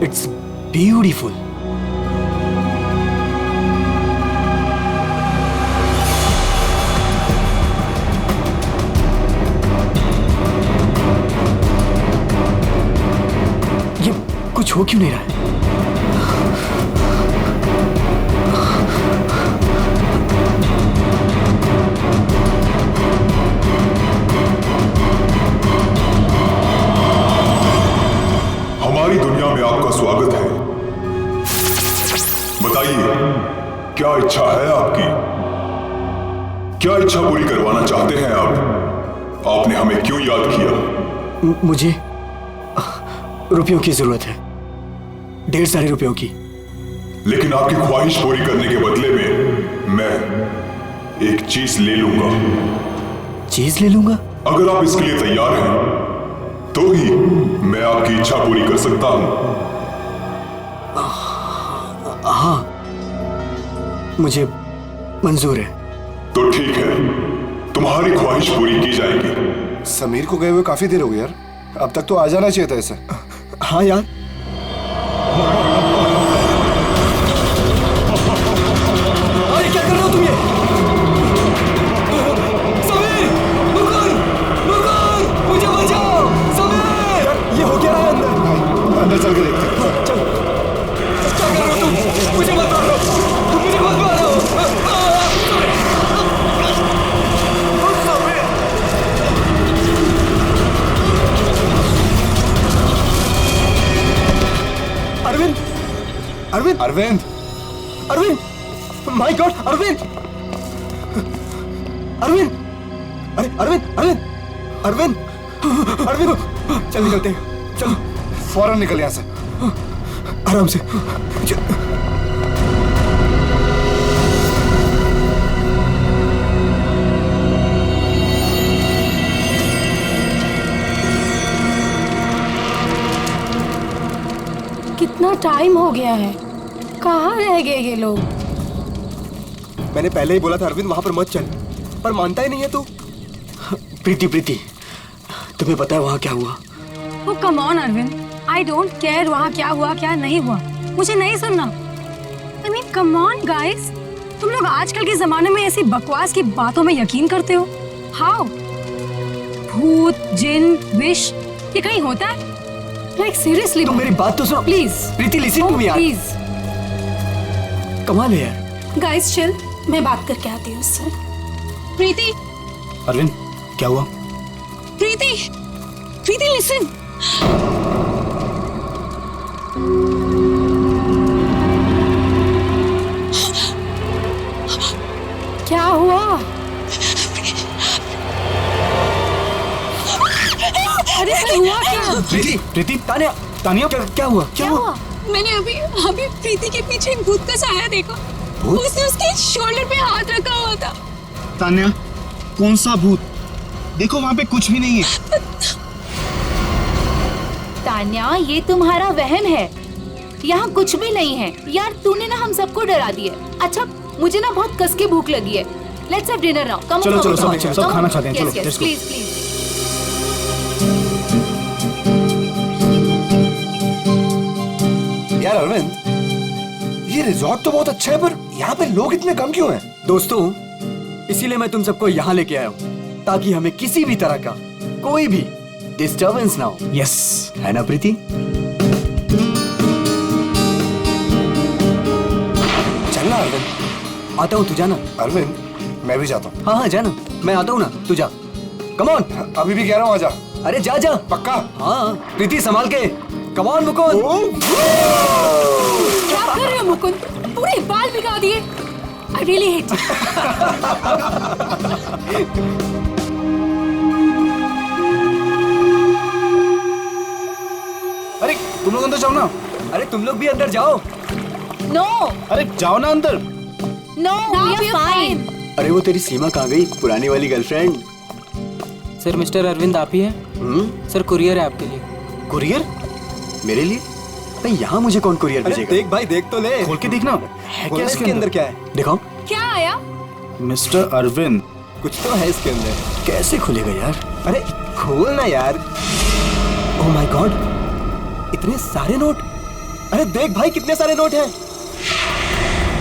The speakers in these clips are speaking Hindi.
It's beautiful. ये कुछ हो क्यों नहीं रहा है? हमारी दुनिया में आपका स्वागत है। बताइए, क्या इच्छा है आपकी? क्या इच्छा पूरी करवाना चाहते हैं आप? आपने हमें क्यों याद किया? मुझे रुपयों की जरूरत है, ढेर सारे रुपयों की। लेकिन आपकी ख्वाहिश पूरी करने के बदले में मैं एक चीज ले लूंगा। चीज ले लूंगा? अगर आप इसके लिए तैयार हैं तो ही मैं आपकी इच्छा पूरी कर सकता हूं। हाँ, मुझे मंजूर है। तो ठीक है, तुम्हारी ख्वाहिश पूरी की जाएगी। समीर को गए हुए काफी देर हो गई यार, अब तक तो आ जाना चाहिए था इसे। हाँ यार, अरे क्या कर रहे हो तुम ये? समीर, मुकुंद, मुकुंद, मुझे बचाओ! समीर, ये हो क्या रहा है अंदर? अंदर चल के देखते हैं। चल, क्या कर रहे हो तुम? मुझे मत मारो, मुझे मत मारो! अरविंद, अरविंद, अरविंद, अरविंद, माय गॉड, अरविंद, अरविंद, अरे अरविंद, अरविंद, अरविंद, अरविंद, चल निकलते हैं, चल फौरन निकल यहाँ से। आराम से। कितना टाइम हो गया है, कहाँ रह गए ये लोग? मैंने पहले ही बोला था अरविंद वहां पर मत चल, पर मानता ही नहीं है तू। प्रीति, प्रीति, तुम्हें पता है वहां क्या हुआ? वो come on Arvind, I don't care वहाँ क्या हुआ क्या नहीं हुआ, मुझे नहीं सुनना। I mean come on guys, तुम लोग आजकल के जमाने में ऐसी बकवास की बातों में यकीन करते हो? हाउ? भूत, जिन, विश, ये कहीं होता है? लाइक सीरियसली तुम मेरी बात तो सुनो please. Preeti, listen to me यार, प्लीज कमाल है यार। गाइस चिल, मैं बात करके आती हूँ उससे। प्रीति, अरविंद, क्या हुआ? प्रीति, प्रीति लिसन। क्या हुआ? अरे हुआ क्या? प्रीति, प्रीति, तानिया, तानिया, क्या हुआ? क्या हुआ? मैंने अभी अभी प्रीति के पीछे एक भूत का साया देखा। उसने उसके शोल्डर पे हाथ रखा हुआ था। तान्या, कौन सा भूत? देखो वहाँ पे कुछ भी नहीं है। तान्या, ये तुम्हारा वहम है, यहाँ कुछ भी नहीं है। यार तूने ना हम सबको डरा दिया। अच्छा, मुझे ना बहुत कस के भूख लगी है। Let's have dinner now. Come चलो, चलो, सब खाना चाहते हैं, चलो, let's go. Please please. यार अरविंद, ये रिजॉर्ट तो बहुत अच्छा है, पर यहाँ पे लोग इतने कम क्यों हैं? दोस्तों, इसीलिए मैं तुम सबको यहाँ लेके आया हूँ, ताकि हमें किसी भी तरह का कोई भी डिस्टर्बेंस ना हो। यस, है ना प्रीति? चलना अरविंद। आता हूँ, तू जाना। अरविंद, मैं भी जाता हूँ। हाँ हाँ, जाना, मैं आता हूँ ना, तू जा। Come on. अभी भी कह रहा हूँ, आजा। अरे जा जा। पक्का? हाँ, प्रीति संभाल के। Come on Mukund. क्या कर रहे हो मुकुंद? पूरे बाल भिगा दिए। I really hate you. अरे तुम लोग अंदर जाओ ना। अरे तुम लोग भी अंदर जाओ। नो अरे जाओ ना अंदर। No, we are fine. अरे वो तेरी सीमा कहाँ गई, पुरानी वाली गर्लफ्रेंड? सर, मिस्टर अरविंद आप ही हैं? सर, कुरियर है आपके लिए। कुरियर? मेरे लिए? नहीं, यहाँ मुझे कौन कुरियर भेजेगा? देख भाई, देख तो ले। खोल के देखना। है खोल क्या इसके अंदर क्या है? दिखाओ। क्या आया? मिस्टर अरविंद। कुछ तो है इसके अंदर। कैसे खुलेगा यार? अरे खोल ना यार। ओह माय गॉड, इतने सारे नोट। अरे देख भाई कितने सारे नोट हैं।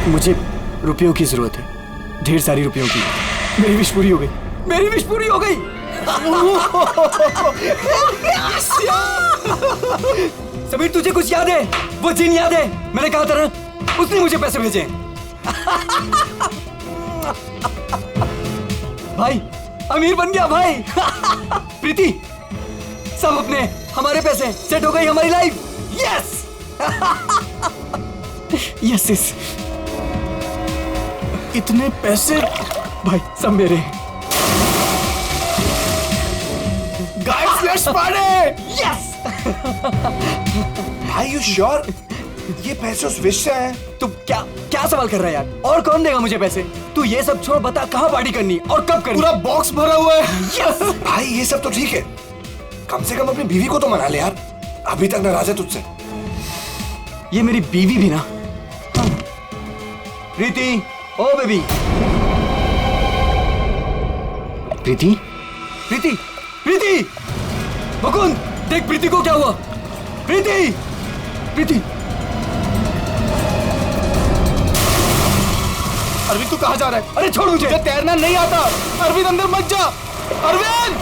मुझे रुपयों की जरूरत है, ढेर सारी रुपयों की। मेरी विश पूरी हो गई, मेरी विश पूरी हो गई। समीर तुझे कुछ याद है? वो जिन याद है? मैंने कहा था ना, उसने मुझे पैसे भेजे। भाई अमीर बन गया भाई। प्रीति, सब अपने हमारे पैसे, सेट हो गई हमारी लाइफ। Yes yes yes. इतने पैसे भाई सब मेरे। Guys let's party. यस। भाई यू श्योर ये पैसे उस विश से हैं? तू क्या क्या सवाल कर रहा है यार? और कौन देगा मुझे पैसे? तू ये सब छोड़, बता कहाँ पार्टी करनी और कब करनी? पूरा बॉक्स भरा हुआ है। यस। भाई ये सब तो ठीक है, कम से कम अपनी बीवी को तो मना ले यार, अभी तक नाराज है तुझसे। ये मेरी बीवी भी ना। प्रीति, ओ बेबी। प्रीति, प्रीति, प्रीति, मुकुंद देख प्रीति को क्या हुआ। प्रीति, प्रीति। अरविंद तू कहाँ जा रहा है? अरे छोड़ मुझे, तैरना नहीं आता। अरविंद अंदर मत जा। अरविंद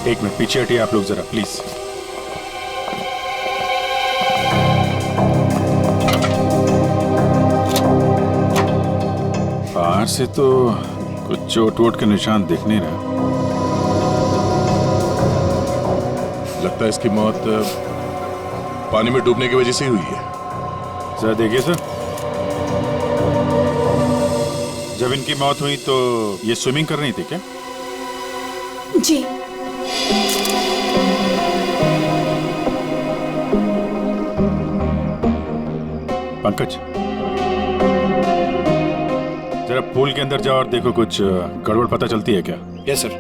एक मिनट पीछे हटिए आप लोग जरा प्लीज। बाहर से तो कुछ चोट वोट के निशान दिख नहीं रहा। लगता है इसकी मौत पानी में डूबने की वजह से ही हुई है। जरा देखिए सर, जब इनकी मौत हुई तो ये स्विमिंग कर रही थी क्या? जी। पंकज, जरा पूल के अंदर जाओ और देखो कुछ गड़बड़ पता चलती है क्या? Yes sir.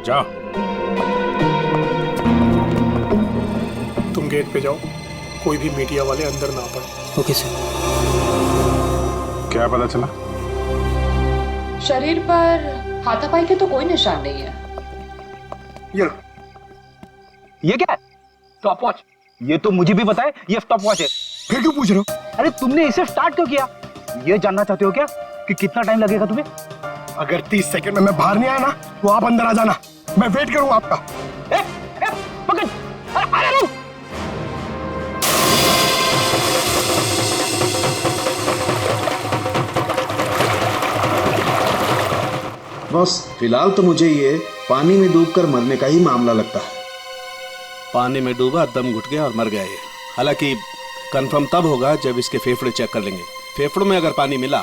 जाओ। तुम गेट पे जाओ, कोई भी मीडिया वाले अंदर ना पड़े। Okay sir. क्या पता चला? शरीर पर हाथापाई के तो कोई निशान नहीं है। ये क्या है? Stop watch. ये तो मुझे भी पता है ये स्टॉप वॉच है। फिर क्यों पूछ रहे हो? अरे तुमने इसे स्टार्ट क्यों किया? ये जानना चाहते हो क्या कि कितना टाइम लगेगा तुम्हें? अगर 30 सेकंड में मैं बाहर नहीं आया ना तो आप अंदर आ जाना, मैं वेट करूंगा आपका। पकड़। अरे रुक। बॉस फिलहाल तो मुझे ये पानी में डूबकर मरने का ही मामला लगता है। पानी में डूबा, दम घुट गया और मर गया ये। हालांकि कंफर्म तब होगा जब इसके फेफड़े चेक कर लेंगे। फेफड़ों में अगर पानी मिला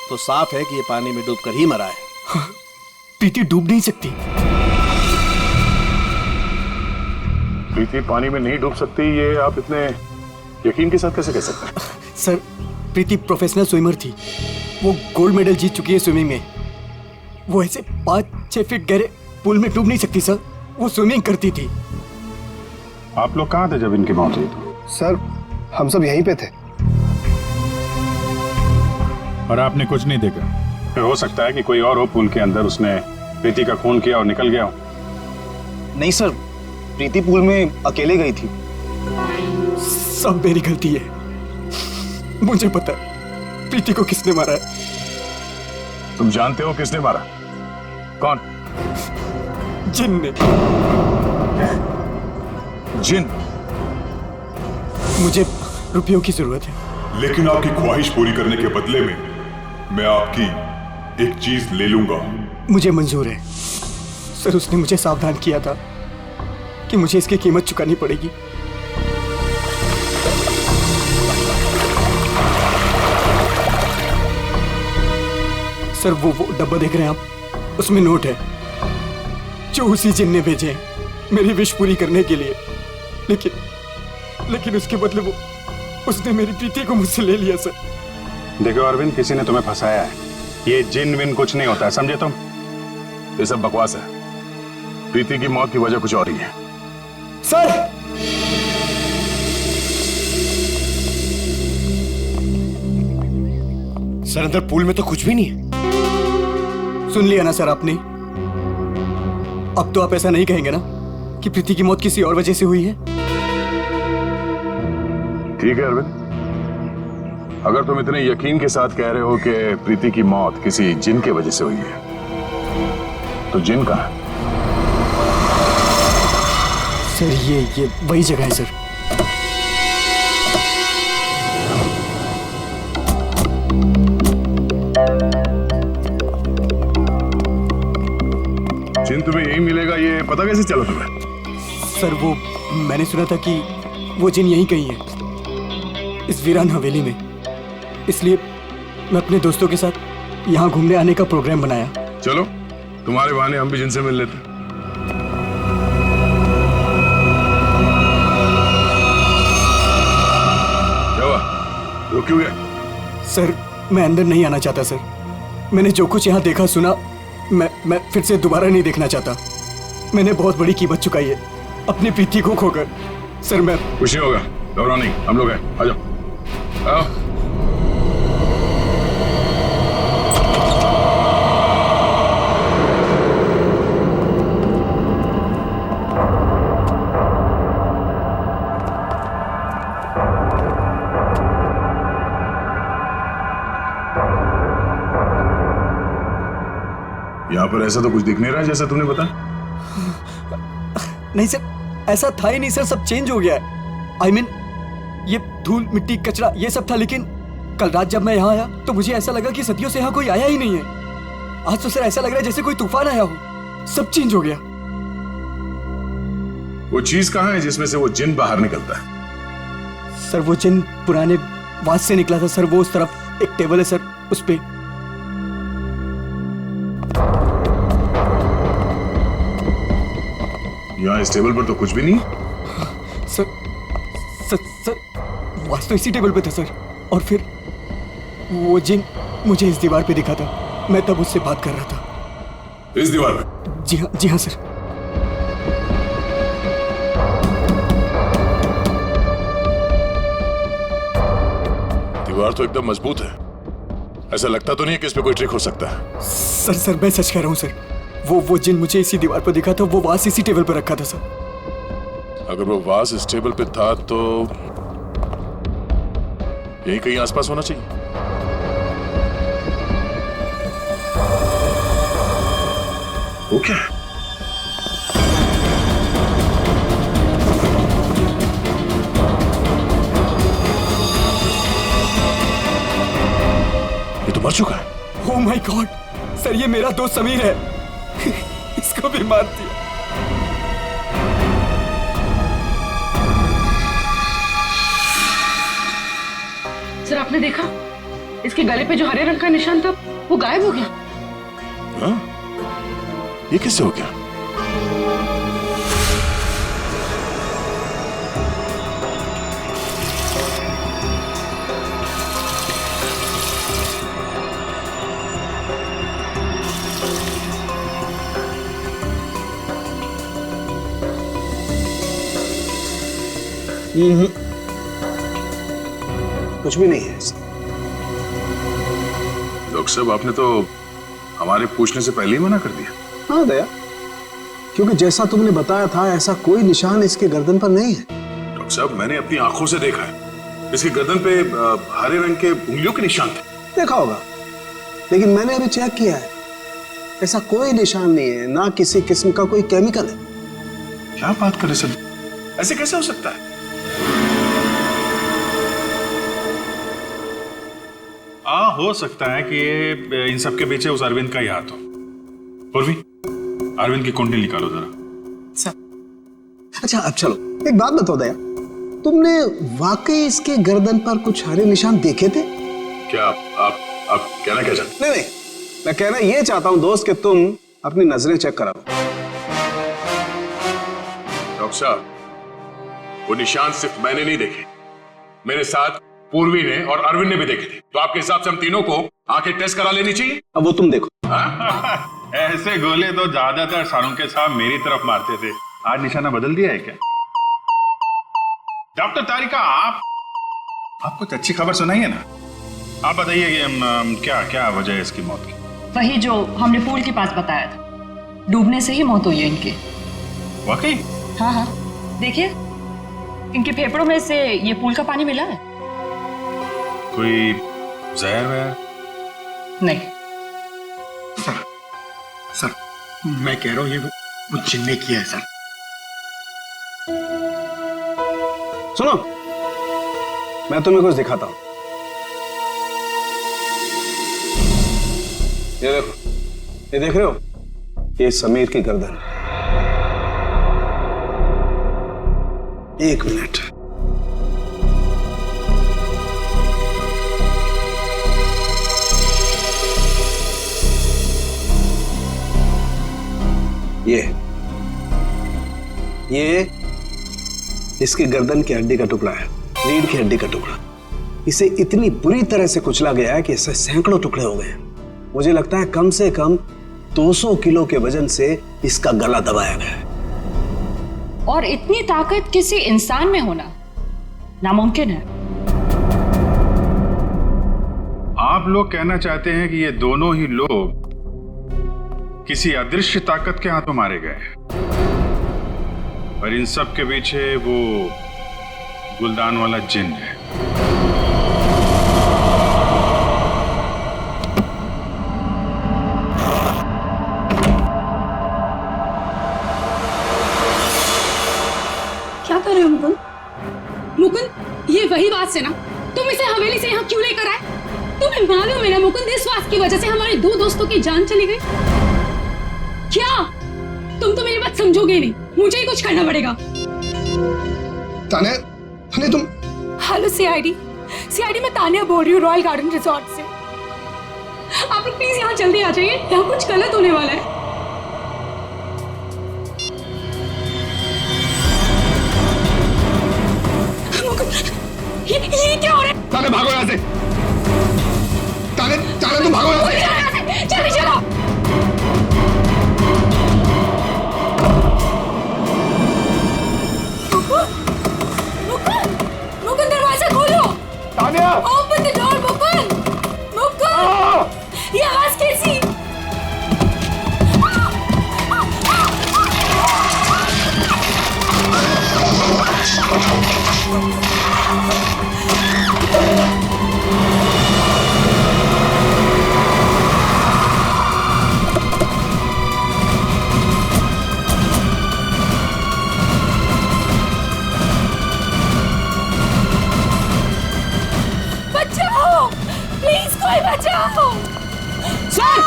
तो साफ है कि ये पानी में डूबकर ही मरा है। प्रीति डूब नहीं सकती। प्रीति पानी में नहीं डूब सकती, ये आप इतने यकीन के साथ कैसे कह सकते हैं? सर, प्रीति प्रोफेशनल स्विमर थी। वो गोल्ड मेडल जीत चुकी है स्विमिंग में। वो ऐसे 5-6 फीट गहरे पूल में डूब नहीं सकती सर, वो स्विमिंग करती थी। आप लोग कहाँ थे जब इनकी मौत हुई? सर हम सब यहीं पे थे। और आपने कुछ नहीं देखा? फिर हो सकता है कि कोई और हो पूल के अंदर, उसने प्रीति का खून किया और निकल गया हो। नहीं सर, प्रीति पूल में अकेले गई थी। सब मेरी गलती है। मुझे पता है प्रीति को किसने मारा है। तुम जानते हो किसने मारा? कौन? जिन ने। जिन? मुझे रुपयों की जरूरत है। लेकिन आपकी ख्वाहिश पूरी करने के बदले में मैं आपकी एक चीज ले लूंगा। मुझे मंजूर है सर। उसने मुझे सावधान किया था कि मुझे इसकी कीमत चुकानी पड़ेगी। सर वो डब्बा देख रहे हैं आप, उसमें नोट है जो उसी जिन ने भेजे हैं मेरी विश पूरी करने के लिए। लेकिन उसके बदले उसने मेरी प्रीति को मुझसे ले लिया सर। देखो अरविंद, किसी ने तुम्हें फंसाया है। ये जिन विन कुछ नहीं होता है, समझे तुम? ये सब बकवास है। प्रीति की मौत की वजह कुछ और ही है। सर सर अंदर पूल में तो कुछ भी नहीं है। सुन लिया ना सर आपने? अब तो आप ऐसा नहीं कहेंगे ना कि प्रीति की मौत किसी और वजह से हुई है? ठीक है अरविंद, अगर तुम इतने यकीन के साथ कह रहे हो कि प्रीति की मौत किसी जिन की वजह से हुई है, तो जिन कहाँ है? सर ये वही जगह है सर। जिन तुम्हें यही मिलेगा, ये पता कैसे चला तुम्हें? सर वो मैंने सुना था कि वो जिन यहीं कहीं है, इस वीरान हवेली में। इसलिए मैं अपने दोस्तों के साथ यहाँ घूमने आने का प्रोग्राम बनाया। चलो, तुम्हारे बहाने हम भी जिनसे मिल लेते। क्या हुआ? रुक क्यों गए? सर मैं अंदर नहीं आना चाहता सर। मैंने जो कुछ यहाँ देखा सुना, मैं फिर से दोबारा नहीं देखना चाहता। मैंने बहुत बड़ी कीमत चुकाई है अपनी प्रीति को खोकर। सर मैं कुछ नहीं होगा, घबराओ नहीं, हम लोग हैं। आ जाओ, आओ। यहाँ पर ऐसा तो कुछ दिख नहीं रहा जैसा तुमने बताया। नहीं सर, ऐसा था ही नहीं सर, सब चेंज हो गया है। I mean, ये धूल मिट्टी कचरा ये सब था, लेकिन कल रात जब मैं यहाँ आया तो मुझे ऐसा लगा कि सदियों से यहाँ कोई आया ही नहीं है। आज तो सर ऐसा लग रहा है जैसे कोई तूफान आया हो। सब चेंज हो गया। वो चीज कहाँ है जिसमें से वो जिन बाहर निकलता है? सर वो जिन पुराने वास से निकला था सर। वो उस तरफ एक टेबल है सर, उस पे। यहाँ इस टेबल पर तो कुछ भी नहीं। सर वास तो इसी टेबल पे था सर। और फिर वो जिन मुझे इस दीवार पे दिखा था। मैं तब उससे बात कर रहा था। इस दीवार पे? जी हाँ सर। दीवार तो एकदम मजबूत है। ऐसा लगता तो नहीं है कि इस पे कोई ट्रिक हो सकता है। सर मैं सच कह रहा हूँ सर। वो जिन मुझे इसी दीवार पर दिखा था। वो वास इसी टेबल पर रखा था सर। अगर वो वास इस टेबल पे था तो यही कहीं आसपास होना चाहिए। वो क्या है? ये तो मर चुका है। ओह माय गॉड सर, ये मेरा दोस्त समीर है। इसको भी मार दिया। सर आपने देखा, इसके गले पे जो हरे रंग का निशान था वो गायब हो गया। हाँ? ये कैसे हो गया? कुछ भी नहीं है ऐसा। डॉक्टर साहब, आपने तो हमारे पूछने से पहले ही मना कर दिया। हाँ दया, क्योंकि जैसा तुमने बताया था ऐसा कोई निशान इसके गर्दन पर नहीं है। डॉक्टर साहब, मैंने अपनी आंखों से देखा है। इसके गर्दन पे हरे रंग के उंगलियों के निशान थे। देखा होगा, लेकिन मैंने अभी चेक किया है, ऐसा कोई निशान नहीं है, ना किसी किस्म का कोई केमिकल है। क्या बात कर रहे सर? ऐसे कैसे हो सकता है? हो सकता है कि ये इन सब के पीछे उस अरविंद का ही हाथ हो। पूर्वी, अरविंद की कुंडली निकालो जरा। अच्छा अब चलो, एक बात बताओ दया, तुमने वाकई इसके गर्दन पर कुछ हरे निशान देखे थे? क्या आप कहना क्या चाहते? नहीं, मैं कहना ये चाहता हूं दोस्त कि तुम अपनी नजरें चेक करा लो। डॉक्टर साहब, वो निशान सिर्फ मैंने नहीं देखे, मेरे साथ पूर्वी ने और अरविंद ने भी देखे थे। तो आपके हिसाब से हम तीनों को आंखें टेस्ट करा लेनी चाहिए। अब वो तुम देखो। ऐसे गोले तो ज्यादातर सारुंके साहब मेरी तरफ मारते थे, आज निशाना बदल दिया है क्या? डॉक्टर तारिका, आप कुछ अच्छी खबर सुनाइए ना। आप बताइए कि क्या क्या वजह है इसकी मौत की? वही जो हमने पूल के पास बताया था, डूबने से ही मौत हुई है इनकी। वाकई? हाँ हाँ, देखिए इनके फेफड़ों में से ये पूल का पानी मिला है। कोई जहर वहर? नहीं। सर मैं कह रहा हूँ ये वो जिन ने किया है सर। सुनो, मैं तुम्हें कुछ दिखाता हूं। ये देखो, ये देख रहे हो, ये समीर की गर्दन। एक मिनट, ये इसकी गर्दन की हड्डी का टुकड़ा है, रीढ़ की हड्डी का टुकड़ा। इसे इतनी बुरी तरह से कुचला गया है कि इससे सैकड़ों टुकड़े हो गए। मुझे लगता है कम से कम 200 किलो के वजन से इसका गला दबाया गया है। और इतनी ताकत किसी इंसान में होना नामुमकिन है। आप लोग कहना चाहते हैं कि ये दोनों ही लोग किसी अदृश्य ताकत के हाथों मारे गए, और इन सब के पीछे वो गुलदान वाला जिन है। क्या कर रहे हो मुकुंद? मुकुंद, ये वही बात से ना तुम इसे हवेली से यहाँ क्यों लेकर आए? तुम्हें मालूम है ना मुकुंद, इस बात की वजह से हमारे 2 दोस्तों की जान चली गई। क्या तुम तो मेरी बात समझोगे नहीं, मुझे ही कुछ करना पड़ेगा। तान्या, तान्या तुम। हेलो सीआईडी मैं तान्या बोल रही हूँ, रॉयल गार्डन रिजॉर्ट से। आप लोग प्लीज यहाँ जल्दी आ जाइए, यहाँ कुछ गलत होने वाला है। ये क्या हो रहा है? तान्या भागो यहाँ से। तान्या तुम भागो यहाँ से। जल्दी चलो। मुकुंद, दरवाजा खोलो। Tanya, open the door Mukund. ये आवाज कैसी? बचाओ, प्लीज कोई बचाओ। सर,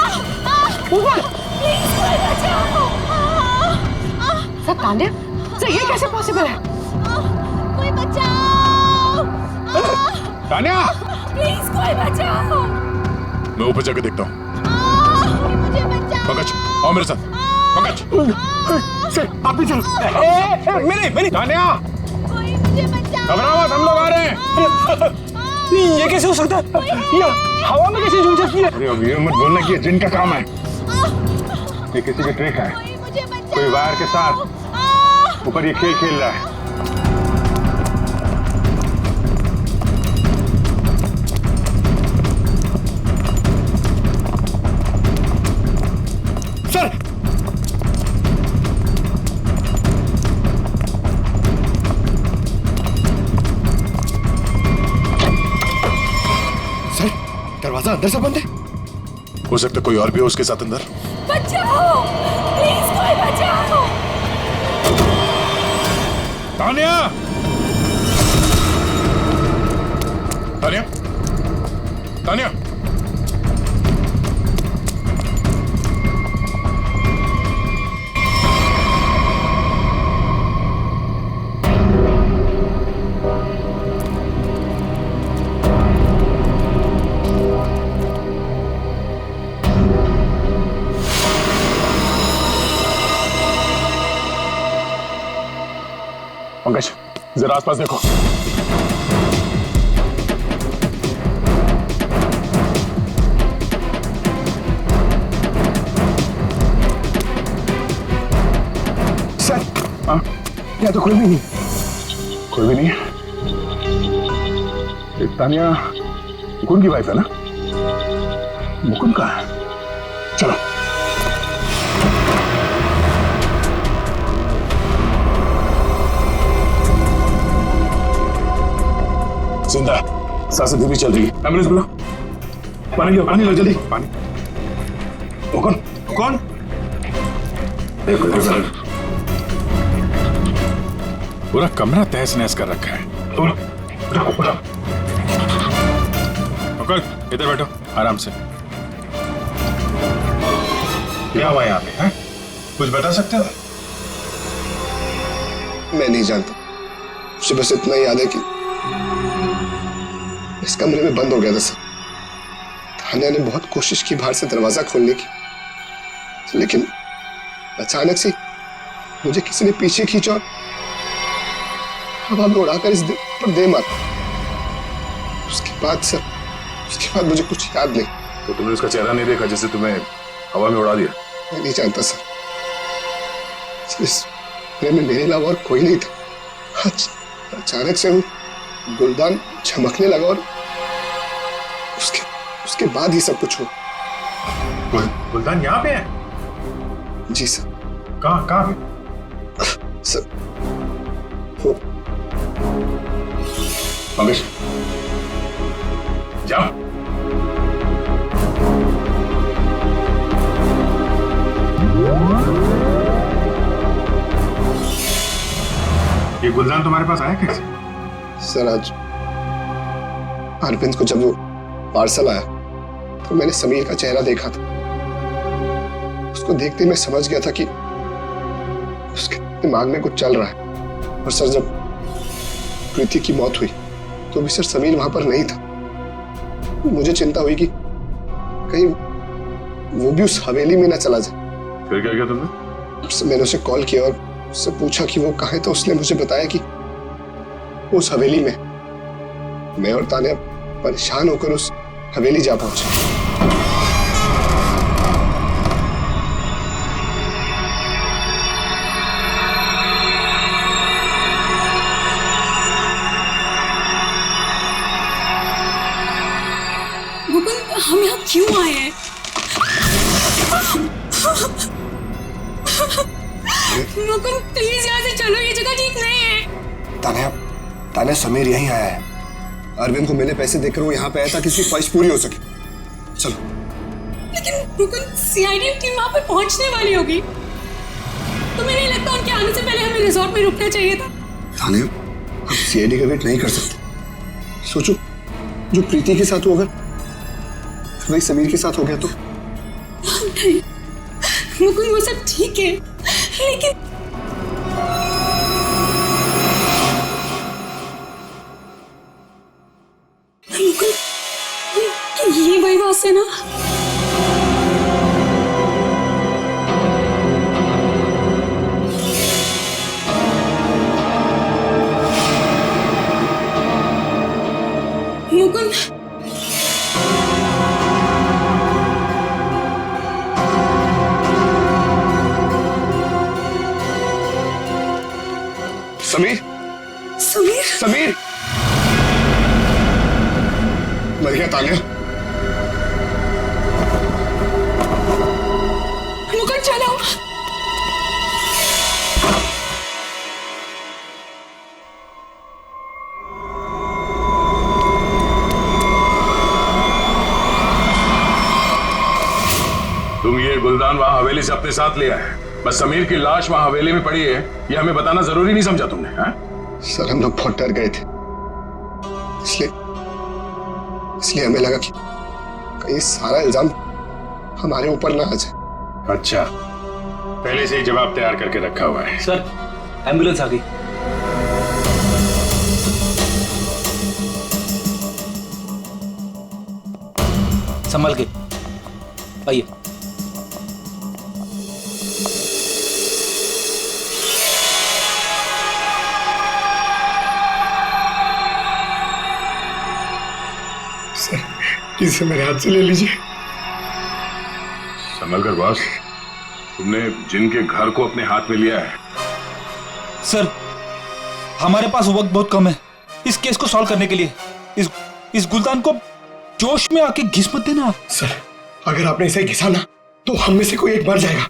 ऊपर प्लीज कोई बचाओ। सर तान्या, सर ये कैसे पॉसिबल है? कोई बचाओ। तान्या, प्लीज कोई बचाओ। मैं ऊपर जाकर देखता हूँ। मुझे बचाओ। पंकज, आओ मेरे साथ। पंकज, सर आप भी चलो। मेरी तान्या, कोई मुझे बचाओ। घबराओ मत, हम लोग आ रहे हैं। ये कैसे हो सकता है? ये हवा में कैसे झूल सकती है? अरे अब ये मत बोलना कि ये जिन का काम है, ये किसी की ट्रिक है। कोई वायर के साथ ऊपर ये खेल खेल रहा है। सर, दरवाजा अंदर से बंद है। हो सकता है कोई और भी हो उसके साथ अंदर। बचाओ, प्लीज कोई बचाओ। तान्या, तान्या, तान्या, पंकज जरा आसपास देखो। सर, हाँ? यहाँ तो कोई भी नहीं। कोई भी नहीं है। ये तानिया मुकुंद की वाइफ है ना? मुकुंद कहाँ है? चलो। जिंदा है, सांसें धीमी चल रही है। एम्बुलेंस बुलाओ। पानी लो जल्दी। पानी। कौन? कौन? पूरा कमरा तहस नहस कर रखा है। मुकुल, इधर बैठो आराम से। क्या हुआ यहाँ पे? हैं? कुछ बता सकते हो? मैं नहीं जानता, मुझे बस इतना याद है कि इस कमरे में बंद हो गया था सर। तान्या ने बहुत कोशिश की बाहर से दरवाजा खोलने की, लेकिन अचानक से मुझे किसी ने पीछे खींचा और हवा में उड़ाकर इस दिल पर दे मारा। उसके बाद मुझे कुछ याद नहीं। तो तुमने उसका चेहरा नहीं देखा जिसे तुम्हें हवा में उड़ा दिया? मैं नहीं जानता सर, इस कमरे में मेरे अलावा और कोई नहीं था। अचानक से वो गुलदान चमकने लगा और उसके बाद ही सब कुछ हुआ। गुलदान यहाँ पे है? जी सर। कहाँ पे? सर वो मंगेश, जाओ। ये गुलदान तुम्हारे पास आया कैसे? सर आज अरविंद को जब वो पार्सल आया तो मैंने समीर का चेहरा देखा था। उसको देखते मैं समझ गया था कि उसके दिमाग में कुछ चल रहा है। और सर जब प्रीति की मौत हुई तो भी सर समीर वहां पर नहीं था। मुझे चिंता हुई कि कहीं वो भी उस हवेली में ना चला जाए। फिर क्या किया तुमने? मैंने उसे कॉल किया और उससे पूछा कि वो कहाँ है, तो उसने मुझे बताया कि उस हवेली में। मैं और तान्या परेशान होकर उस हवेली जा पहुंचे। मुकुंद, हम यहाँ क्यों आए हैं? मुकुंद प्लीज यहाँ से चलो, ये जगह ठीक नहीं है। तान्या समीर यहीं आया है। अरविंद को मैंने पैसे देकर वो यहाँ पे आया था कि उसकी ख्वाहिश पूरी हो सके। चलो। लेकिन मुकुंद, सीआईडी टीम वहाँ पे पहुँचने वाली होगी। तुम्हें नहीं लगता उनके आने से पहले हमें रिजॉर्ट में रुकना चाहिए था? तान्या, हम सीआईडी का वेट नहीं कर सकते। सोचो, जो प्रीति के साथ होगा वही समीर के साथ हो गया तो? नहीं मुकुंद, वो सब ठीक है, लेकिन मुकुंद, ये वही बात है ना? मुकुंद, समीर समीर समीर मर गया तान्या। मुकुंद चलो। तुम ये गुलदान वहां हवेली से अपने साथ लिया है, बस समीर की लाश वहां हवेली में पड़ी है ये हमें बताना जरूरी नहीं समझा तुमने? हाँ? सर हम लोग बहुत डर गए थे, इसलिए हमें लगा कि कहीं सारा इल्जाम हमारे ऊपर ना आ जाए। अच्छा, पहले से ही जवाब तैयार करके रखा हुआ है। सर एम्बुलेंस आ गई। संभल के आइए। इसे मेरे हाथ से ले लीजिए। संभल कर बॉस, तुमने जिनके घर को अपने हाथ में लिया है। सर, हमारे पास वक्त बहुत कम है इस केस को सॉल्व करने के लिए। इस गुलदान को जोश में आके घिस मत देना। सर, अगर आपने इसे घिसा ना तो हम में से कोई एक मर जाएगा,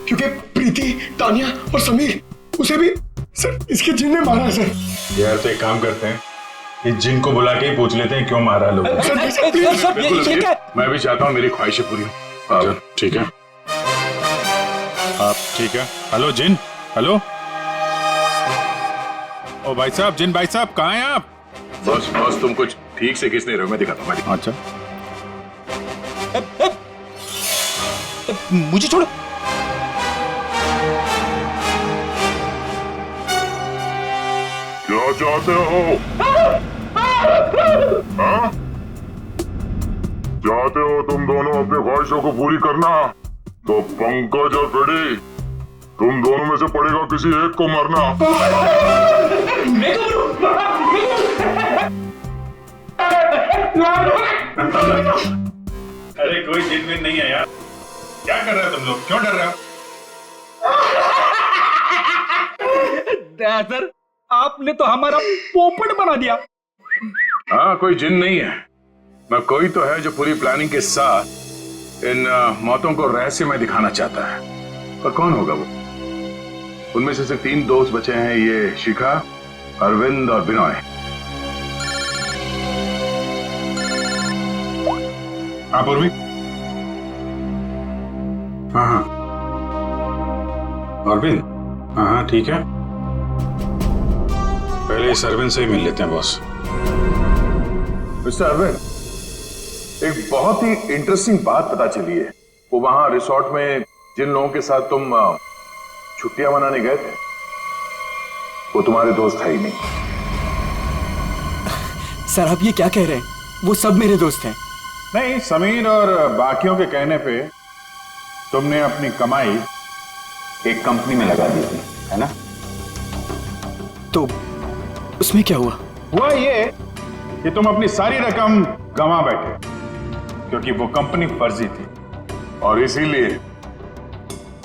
क्योंकि प्रीति, तानिया और समीर, उसे भी सर इसके जिन ने मारा है। सर यार, तो एक काम करते हैं, इस जिन को बुला के ही पूछ लेते हैं क्यों मारा लोग। मैं भी चाहता हूँ मेरी ख्वाहिशें पूरी हो। ठीक है, आप ठीक है। हेलो जिन, हेलो। ओ भाई साहब, जिन भाई साहब, कहाँ हैं आप? बस तुम कुछ ठीक से किस नहीं रहे हो, मैं दिखाता हूँ। अच्छा, मुझे छोड़ो। क्या चाहते हो? हाँ? चाहते हो तुम दोनों अपनी ख्वाहिशों को पूरी करना? तो पंकज और फ्रेडी, तुम दोनों में से पड़ेगा किसी एक को मरना। अरे कोई जिन विन नहीं है यार, क्या कर रहे हो तुम लोग? क्यों डर रहे हो? सर, आपने तो हमारा पोपट बना दिया। हाँ, कोई जिन नहीं है, मैं कोई तो है जो पूरी प्लानिंग के साथ इन मौतों को रहस्यमय दिखाना चाहता है। पर कौन होगा वो? उनमें से सिर्फ 3 दोस्त बचे हैं, ये शिखा, अरविंद और विनय। हाँ पूर्वी। हाँ अरविंद, हाँ ठीक है। पहले इस अरविंद से ही मिल लेते हैं बॉस। मिस्टर अरविंद, एक बहुत ही इंटरेस्टिंग बात पता चली है। वो वहां रिसोर्ट में जिन लोगों के साथ तुम छुट्टियां मनाने गए थे, वो तुम्हारे दोस्त है ही नहीं। सर, आप ये क्या कह रहे हैं? वो सब मेरे दोस्त हैं। नहीं, समीर और बाकियों के कहने पे तुमने अपनी कमाई एक कंपनी में लगा दी थी, है ना? तो उसमें क्या हुआ? हुआ ये कि तुम अपनी सारी रकम गंवा बैठे, क्योंकि वो कंपनी फर्जी थी और इसीलिए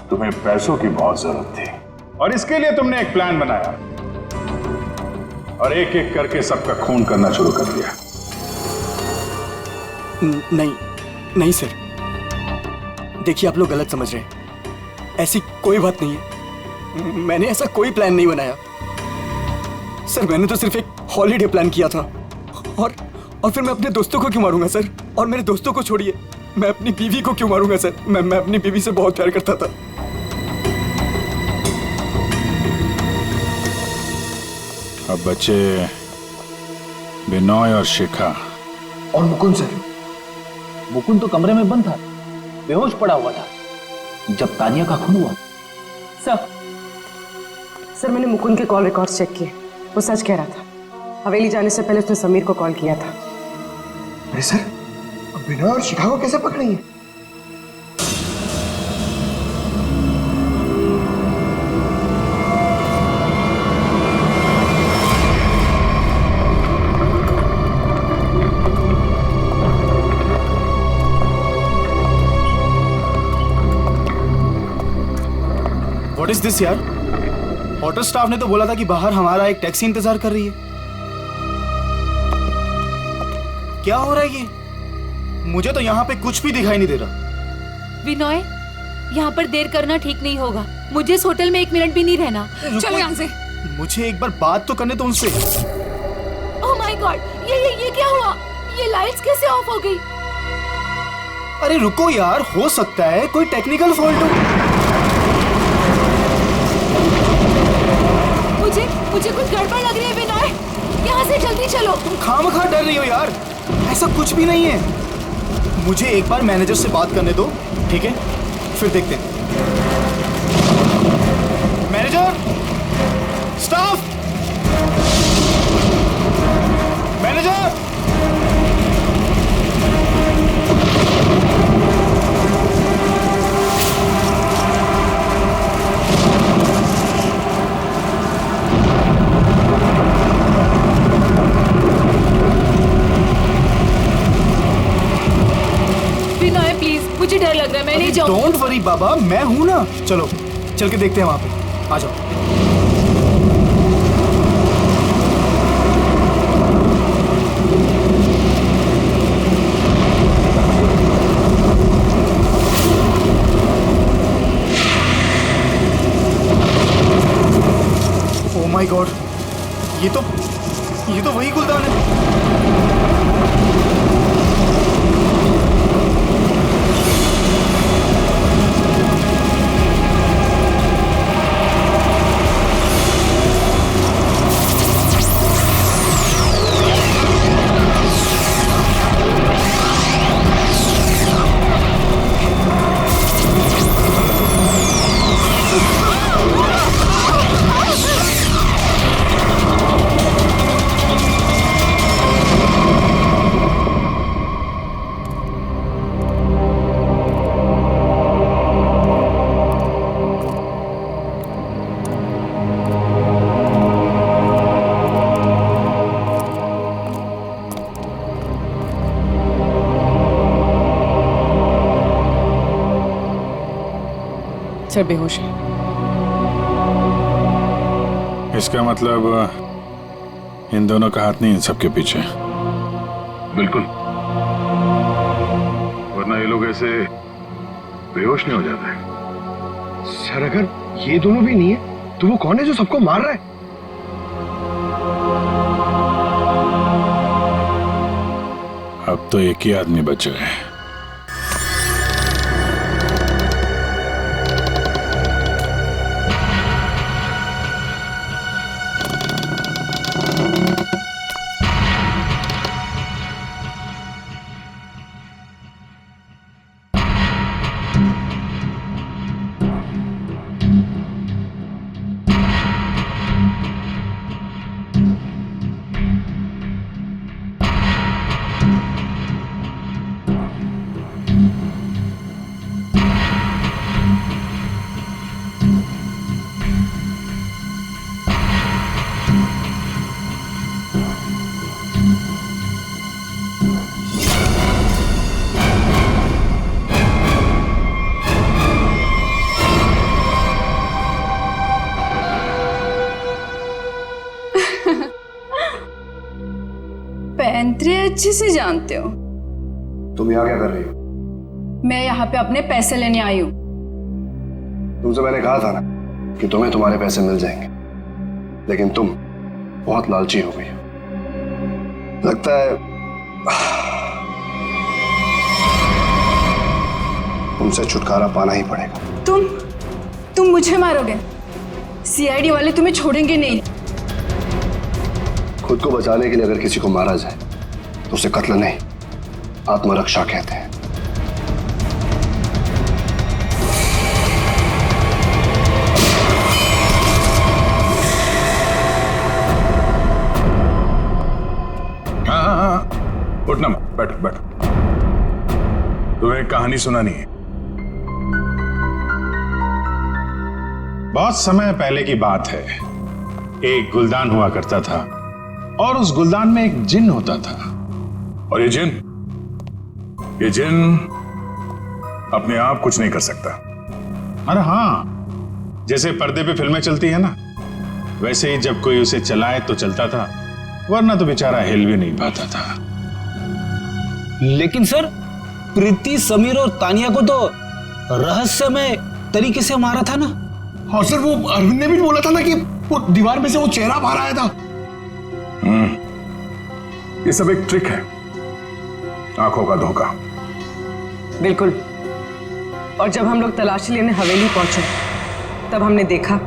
तुम्हें पैसों की बहुत जरूरत थी। और इसके लिए तुमने एक प्लान बनाया और एक एक करके सबका खून करना शुरू कर दिया। नहीं सर, देखिए आप लोग गलत समझ रहे हैं। ऐसी कोई बात नहीं है, मैंने ऐसा कोई प्लान नहीं बनाया। सर, मैंने तो सिर्फ एक हॉलीडे प्लान किया था। और फिर मैं अपने दोस्तों को क्यों मारूंगा सर? और मेरे दोस्तों को छोड़िए, मैं अपनी बीवी को क्यों मारूंगा सर? मैं अपनी बीवी से बहुत प्यार करता था। अब बचे विनय और शिखा और मुकुंद सर। मुकुंद तो कमरे में बंद था, बेहोश पड़ा हुआ था जब तानिया का खून हुआ। सर, मैंने मुकुंद के कॉल रिकॉर्ड्स चेक किए, वो सच कह रहा था। हवेली जाने से पहले उसने समीर को कॉल किया था। अरे सर, अब विनय और शिखा को कैसे पकड़ेंगे? व्हाट इज दिस यार? होटल स्टाफ ने तो बोला था कि बाहर हमारा एक टैक्सी इंतजार कर रही है। क्या हो रहा है ये? मुझे तो यहाँ पे कुछ भी दिखाई नहीं दे रहा। विनय, यहाँ पर देर करना ठीक नहीं होगा। मुझे इस होटल में 1 मिनट भी नहीं रहना। चलो यहाँ से। मुझे एक बार बात तो करने दो उनसे। ओह माय गॉड, ये क्या हुआ? ये लाइट्स कैसे ऑफ हो गई? अरे रुको यार, हो सकता है कोई टेक्निकल फॉल्ट हो। मुझे कुछ गड़बड़ लग रही है विनय, यहाँ से जल्दी चलो। तुम खामखा डर रही हो यार, ऐसा कुछ भी नहीं है। मुझे एक बार मैनेजर से बात करने दो, ठीक है? फिर देखते हैं। Manager, staff, manager. जाऊं? डोंट वरी बाबा, मैं हूं ना। चलो चल के देखते हैं वहां पे, आ जाओ। ओह माय गॉड, ये तो वही गुलदान है। सर बेहोश है। इसका मतलब इन दोनों का हाथ नहीं इन सबके पीछे। बिल्कुल, वरना ये लोग ऐसे बेहोश नहीं हो जाते। सर अगर ये दोनों भी नहीं है तो वो कौन है जो सबको मार रहा है? अब तो एक ही आदमी बचा है। पैंतरे अच्छे से जानते हो। तुम यहाँ क्या कर रही हो? मैं यहाँ पे अपने पैसे लेने आई हूँ। तुमसे मैंने कहा था ना कि तुम्हें तुम्हारे पैसे मिल जाएंगे, लेकिन तुम बहुत लालची हो गई हो। लगता है तुमसे छुटकारा पाना ही पड़ेगा। तुम मुझे मारोगे? सीआईडी वाले तुम्हें छोड़ेंगे नहीं। खुद को बचाने के लिए अगर किसी को मारा जाए तो उसे कत्ल नहीं, आत्मरक्षा कहते हैं। हाँ, उठना मत, बैठो बैठो। तुम्हें एक कहानी सुनानी है। बहुत समय पहले की बात है। एक गुलदान हुआ करता था और उस गुलदान में एक जिन होता था। और ये जिन अपने आप कुछ नहीं कर सकता। अरे हाँ, जैसे पर्दे पे फिल्में चलती है ना, वैसे ही जब कोई उसे चलाए तो चलता था, वरना तो बेचारा हिल भी नहीं पाता था। लेकिन सर, प्रीति, समीर और तानिया को तो रहस्यमय तरीके से मारा था ना। और सर वो अरविंद ने भी बोला था ना कि वो दीवार में से वो चेहरा बाहर आया था। ये सब एक ट्रिक है, आंखों का धोखा। बिल्कुल। और जब हम लोग तलाशी लेने हवेली पहुंचे तब हमने देखा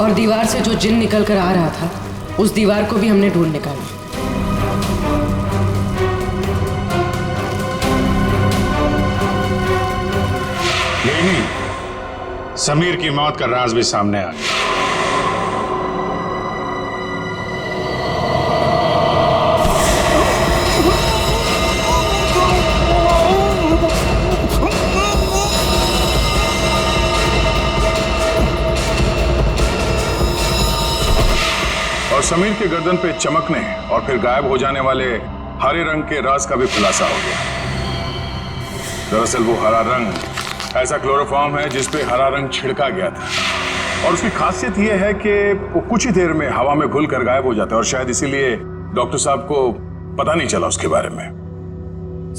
और दीवार से जो जिन निकल कर आ रहा था उस दीवार को भी हमने ढूंढ निकाला। यही नहीं, समीर की मौत का राज भी सामने आ गया। और समीर के गर्दन पे चमकने और फिर गायब हो जाने वाले हरे रंग के राज का भी खुलासा हो गया। दरअसल वो हरा रंग ऐसा क्लोरोफॉर्म है जिस पे हरा रंग छिड़का गया था और उसकी खासियत यह है कि वो कुछ ही देर में हवा में घुल कर गायब हो जाता है और शायद इसीलिए डॉक्टर साहब को पता नहीं चला उसके बारे में।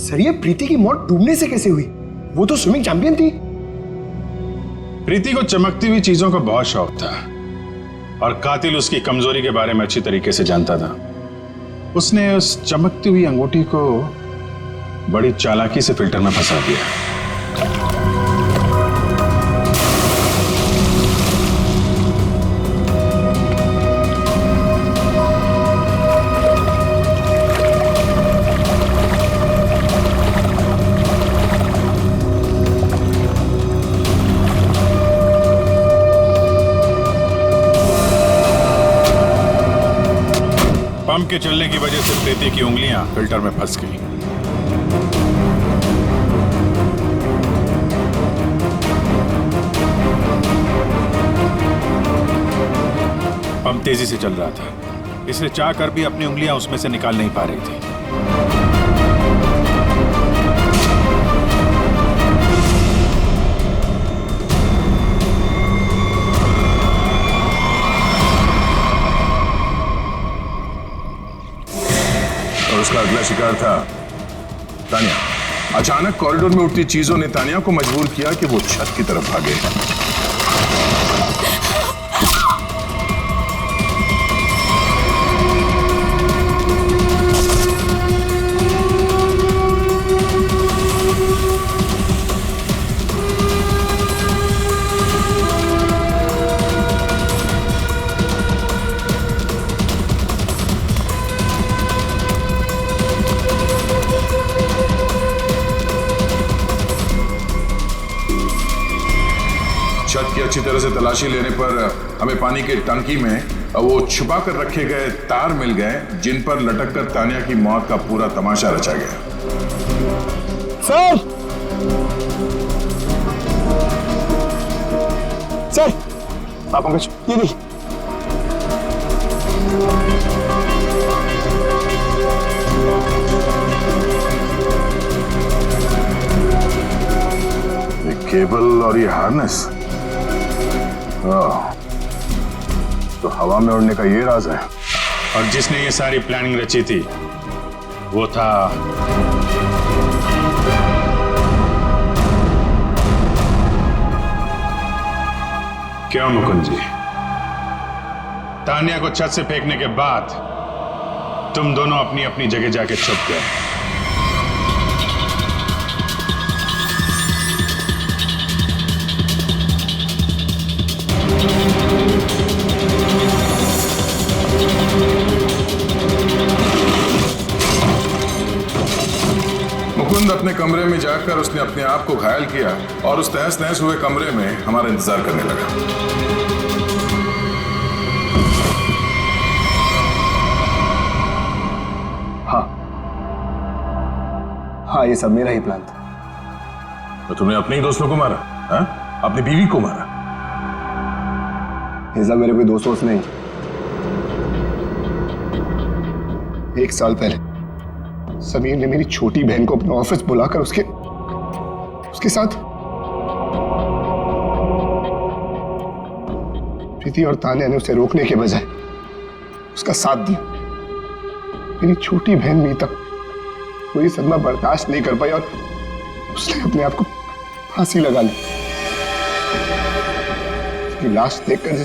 सर ये प्रीति की मौत डूबने से कैसे हुई? वो तो स्विमिंग चैंपियन थी। प्रीति को चमकती हुई चीजों का बहुत शौक था और कातिल उसकी कमजोरी के बारे में अच्छी तरीके से जानता था। उसने उस चमकती हुई अंगूठी को बड़ी चालाकी से फिल्टर में फंसा दिया। पंप के चलने की वजह से प्रीति की उंगलियां फिल्टर में फंस गई। पंप तेजी से चल रहा था, इसलिए चाहकर भी अपनी उंगलियां उसमें से निकाल नहीं पा रही थी। उसका अगला शिकार था तानिया। अचानक कॉरिडोर में उठती चीजों ने तानिया को मजबूर किया कि वो छत की तरफ भागे। छत की अच्छी तरह से तलाशी लेने पर हमें पानी के टंकी में वो छुपा कर रखे गए तार मिल गए जिन पर लटक कर तानिया की मौत का पूरा तमाशा रचा गया। सर सर आप पंकज ये नहीं। ये केबल और ये हार्नेस, तो हवा में उड़ने का ये राज है। और जिसने ये सारी प्लानिंग रची थी वो था क्यों मुकुंद जी? तानिया को छत से फेंकने के बाद तुम दोनों अपनी अपनी जगह जाके छुप गए। मुकुंद अपने कमरे में जाकर उसने अपने आप को घायल किया और उस तहस नहस हुए कमरे में हमारा इंतजार करने लगा। हाँ ये सब मेरा ही प्लान था। तो तुमने अपने ही दोस्तों को मारा? हाँ? अपनी बीवी को मारा? ये सब मेरे कोई दोस्त नहीं। 1 साल पहले समीर ने मेरी छोटी बहन को अपने ऑफिस बुलाकर उसके साथ प्रीति और तानिया ने उसे रोकने के बजाय उसका साथ दिया। मेरी छोटी बहन भी तक कोई सदमा बर्दाश्त नहीं कर पाई और उसने अपने आप को फांसी लगा ली। उसकी लाश देखकर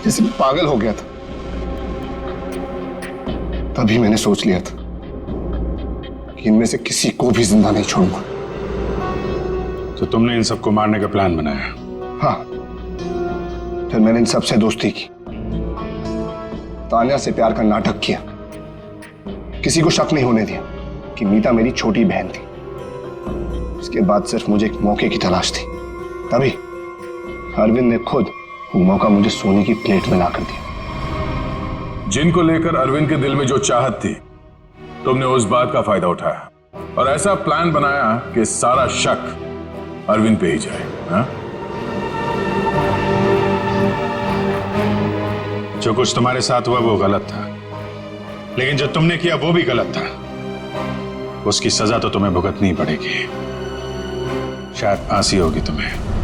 जैसे पागल हो गया था। तभी मैंने सोच लिया था कि इनमें से किसी को भी जिंदा नहीं छोड़ूंगा। तो तुमने इन सबको मारने का प्लान बनाया? हाँ, फिर मैंने इन सबसे दोस्ती की, तान्या से प्यार का नाटक किया, किसी को शक नहीं होने दिया कि मीता मेरी छोटी बहन थी। इसके बाद सिर्फ मुझे एक मौके की तलाश थी, तभी अरविंद ने खुद वो मौका मुझे सोने की प्लेट में ला कर दिया। जिनको लेकर अरविंद के दिल में जो चाहत थी, तुमने उस बात का फायदा उठाया और ऐसा प्लान बनाया कि सारा शक अरविंद पे ही जाए। हा? जो कुछ तुम्हारे साथ हुआ वो गलत था, लेकिन जो तुमने किया वो भी गलत था। उसकी सजा तो तुम्हें भुगतनी पड़ेगी, शायद फांसी होगी तुम्हें।